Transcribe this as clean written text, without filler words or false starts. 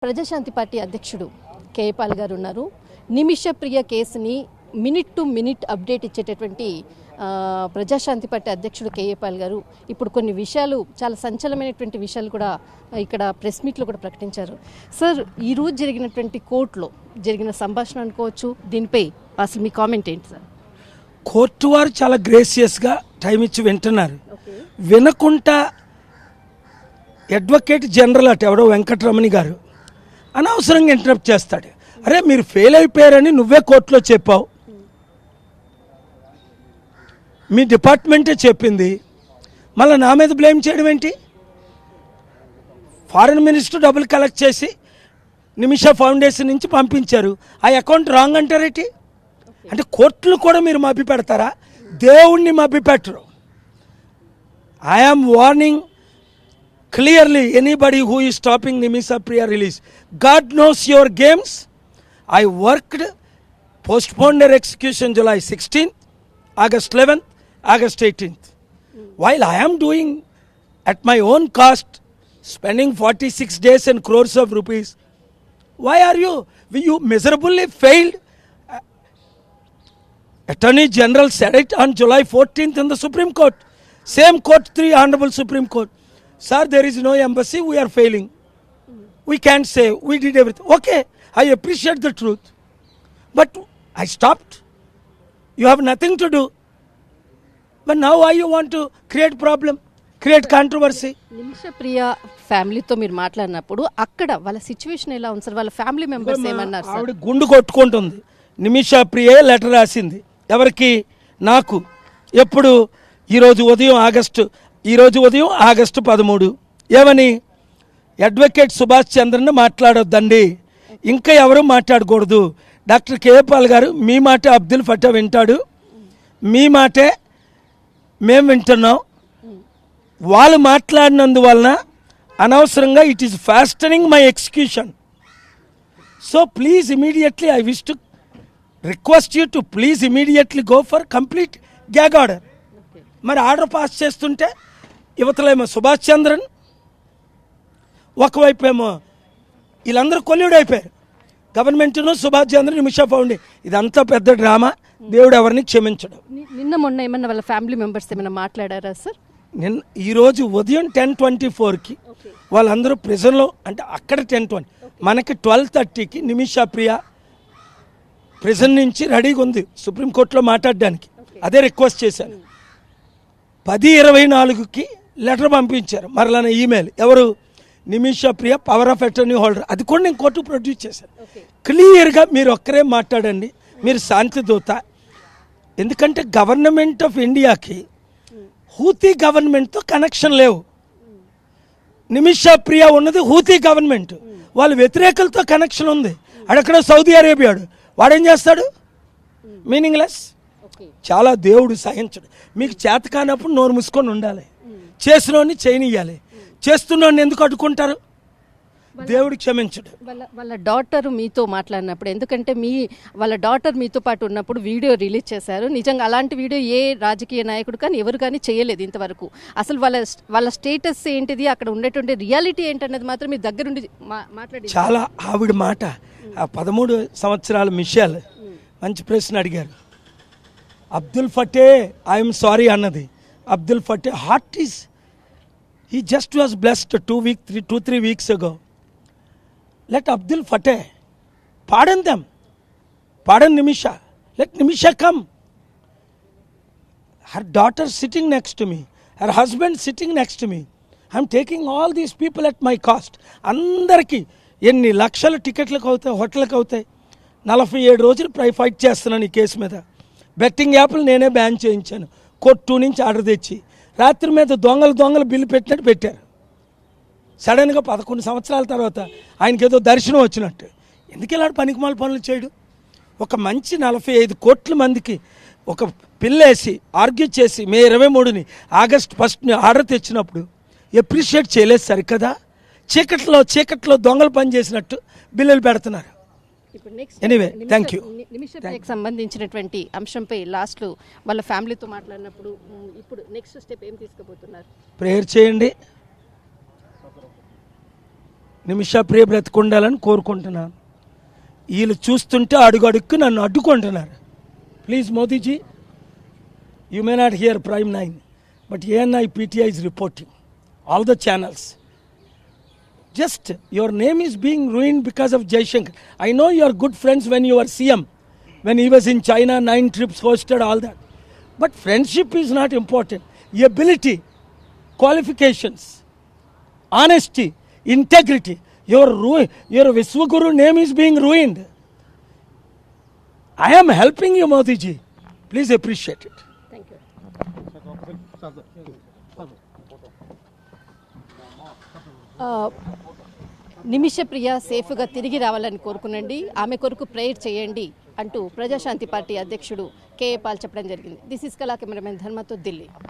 Praja Shanti party అధ్యక్షుడు కేపాల్ గారు ఉన్నారు. నిమిష ప్రియ కేసుని మినిట్ టు మినిట్ అప్డేట్ ఇచ్చేటటువంటి ప్రజాశాంతి పార్టీ అధ్యక్షుడు కేపాల్ గారు ఇప్పుడు కొన్ని విషయాలు, చాలా సంచలనమైనటువంటి విషయాలు కూడా ఇక్కడ ప్రెస్ మీట్లో కూడా ప్రకటించారు. సార్, ఈరోజు జరిగినటువంటి కోర్టులో జరిగిన సంభాషణ అనుకోవచ్చు, దీనిపై అసలు మీ కామెంట్ ఏంటి సార్? కోర్టు వారు చాలా గ్రేసియస్గా టైం ఇచ్చి వింటున్నారు. వినకుండా అడ్వకేట్ జనరల్ ఎవరో వెంకటరమణి గారు అనవసరంగా ఇంటరప్ట్ చేస్తాడు. అరే, మీరు ఫెయిల్ అయిపోయారని నువ్వే కోర్టులో చెప్పావు, మీ డిపార్ట్మెంటే చెప్పింది, మళ్ళీ నా మీద బ్లేమ్ చేయడం ఏంటి? ఫారెన్ మినిస్టర్ డబ్బులు కలెక్ట్ చేసి నిమిషా ఫౌండేషన్ నుంచి పంపించారు, ఆ అకౌంట్ రాంగ్ అంటారేంటి? అంటే కోర్టులు కూడా మీరు మభ్య పెడతారా? దేవుణ్ణి మభ్య పెట్టరు. I am warning clearly anybody who is stopping Nimisha Priya release. God knows your games. I worked, postponed their execution July 16th, August 11th, August 18th. While I am doing at my own cost, spending 46 days and crores of rupees, why are you miserably failed? Attorney General said it on July 14th in the Supreme Court. Same court, 3 Honorable Supreme Court. Sir, there is no embassy, we are failing. We can't say, we did everything. Okay, I appreciate the truth. But I stopped. You have nothing to do. But now why you want to create problem, create controversy? నిమిష ప్రియ ఫ్యామిలీతో మీరు మాట్లాడినప్పుడు అక్కడ వాళ్ళ situation ఎలా ఉంది sir? వాళ్ళ family members ఏమన్నారు sir? ఆవిడ గుండు కొట్టుకుంటుంది. నిమిష ప్రియ లెటర్ రాసింది ఎవరికి? నాకు. ఎప్పుడు? ఈరోజు ఉదయం ఆగస్టు 13. ఏమని? అడ్వకేట్ సుభాష్ చంద్రని మాట్లాడొద్దండి, ఇంకా ఎవరు మాట్లాడకూడదు. డాక్టర్ కేపాల్ గారు మీ మాట అబ్దుల్ ఫటా వింటాడు, మీ మాటే మేము వింటున్నాం. వాళ్ళు మాట్లాడినందువలన అనవసరంగా it is fastening my execution. So please immediately I wish to request you to please immediately go for complete gag order. మరి ఆర్డర్ పాస్ చేస్తుంటే యువతలేమో సుభాష్ చంద్రన్, ఒకవైపు ఏమో వీళ్ళందరూ కొల్యూడ్ అయిపోయారు. గవర్నమెంట్ను సుభాష్ చంద్రన్, నిమిషా ఫౌండేషన్, ఇదంతా పెద్ద డ్రామా. దేవుడు ఎవరిని క్షమించడం. నిన్న మొన్న ఏమన్నా వాళ్ళ ఫ్యామిలీ మెంబర్స్ ఏమైనా మాట్లాడారా సార్? ఈరోజు ఉదయం 10:24కి వాళ్ళందరూ ప్రిజన్లో, అంటే అక్కడ 10:20, మనకి 12:30కి నిమిషా ప్రియ ప్రిజన్ నుంచి రెడీగా ఉంది సుప్రీంకోర్టులో మాట్లాడడానికి. అదే రిక్వెస్ట్ చేశాను. 10:24కి లెటర్ పంపించారు, మరలా ఈమెయిల్. ఎవరు? నిమిషా ప్రియ పవర్ ఆఫ్ అటర్నీ హోల్డర్. అది కూడా నేను కోర్టుకు ప్రొడ్యూస్ చేశాను. క్లియర్గా మీరు ఒక్కరే మాట్లాడండి, మీరు శాంతి దూత. ఎందుకంటే గవర్నమెంట్ ఆఫ్ ఇండియాకి హూతీ గవర్నమెంట్తో కనెక్షన్ లేవు. నిమిషా ప్రియ ఉన్నది హూతీ గవర్నమెంట్, వాళ్ళ వ్యతిరేకులతో కనెక్షన్ ఉంది. అడక్కడ సౌదీ అరేబియాడు, వాడేం చేస్తాడు? మీనింగ్లెస్. చాలా దేవుడు సహించడు. మీకు చేత కానప్పుడు నోరు మూసుకొని ఉండాలి, చేసినోడిని చేయనియాలి. చేస్తున్నోడిని ఎందుకు అడ్డుకుంటారు? దేవుడు క్షమించడు. వాళ్ళ డాటర్ మీతో మాట్లాడినప్పుడు, ఎందుకంటే వాళ్ళ డాటర్ మీతో పాటు ఉన్నప్పుడు వీడియో రిలీజ్ చేశారు. నిజంగా అలాంటి వీడియో ఏ రాజకీయ నాయకుడు కానీ ఎవరు కానీ చేయలేదు ఇంతవరకు. అసలు వాళ్ళ స్టేటస్ ఏంటిది, అక్కడ ఉండేటువంటి రియాలిటీ ఏంటన్నది మాత్రం మీ దగ్గరుండి మాట్లాడి. చాలా ఆవిడ మాట, ఆ 13 సంవత్సరాల మిషేల్ మంచి ప్రశ్న అడిగారు. అబ్దుల్ ఫటే ఐఎమ్ సారీ అన్నది. Abdul Fateh heart is, he just was blessed 2-3 weeks ago. Let Abdul Fateh pardon them, pardon Nimisha, let Nimisha come. Her daughter sitting next to me, her husband sitting next to me. I'm taking all these people at my cost. Andarki ఎన్ని లక్షల టికెట్లకు అవుతాయి, హోటల్కి అవుతాయి. 47 రోజులు fight చేస్తున్నాను ఈ case మీద. Betting యాప్లు నేనే బ్యాన్ చేయించాను, కోర్టు నుంచి ఆర్డర్ తెచ్చి. రాత్రి మీద దొంగలు బిల్లు పెట్టినట్టు పెట్టారు. సడన్గా 11 సంవత్సరాల తర్వాత ఆయనకి ఏదో దర్శనం వచ్చినట్టు. ఎందుకు ఇలాంటి పనికిమాల పనులు చేయడు? ఒక మంచి 45 కోట్ల మందికి ఒక పిల్లేసి ఆర్గ్యూ చేసి మే 23ని ఆగస్ట్ 1ని ఆర్డర్ తెచ్చినప్పుడు ఎప్రిషియేట్ చేయలేదు సరికదా? చీకట్లో దొంగలు పని చేసినట్టు బిల్లులు పెడుతున్నారు. Anyway, thank you. నిమిష ప్రియకు సంబంధించినటువంటి అంశంపై లాస్ట్లో వాళ్ళ ఫ్యామిలీతో మాట్లాడినప్పుడు ఇప్పుడు నెక్స్ట్ స్టెప్ ఏం తీసుకోబోతున్నారు? ప్రేయర్ చేయండి. నిమిషప్రియ బ్రతికుండాలని కోరుకుంటున్నాను. వీళ్ళు చూస్తుంటే అడుగుకు నన్ను అడ్డుకుంటున్నారు. Please Modiji, you may not hear prime 9, but ANI PTI is reporting, all the channels. Just your name is being ruined because of Jaishankar. I know you are good friends when you were CM, when he was in China, 9 trips hosted, all that. But friendship is not important. Ability, qualifications, honesty, integrity. Your Viswaguru name is being ruined. I am helping you, Modi ji. Please appreciate it. Thank you. Nimishapriya సేఫ్గా తిరిగి రావాలని కోరుకునండి, ఆమె కొరకు prayer చేయండి అంటూ Praja Shanti party అధ్యక్షుడు KA Paul చెప్పడం జరిగింది. దిస్ ఇస్ కళా కెమెరామెన్ ధర్మతో ఢిల్లీ.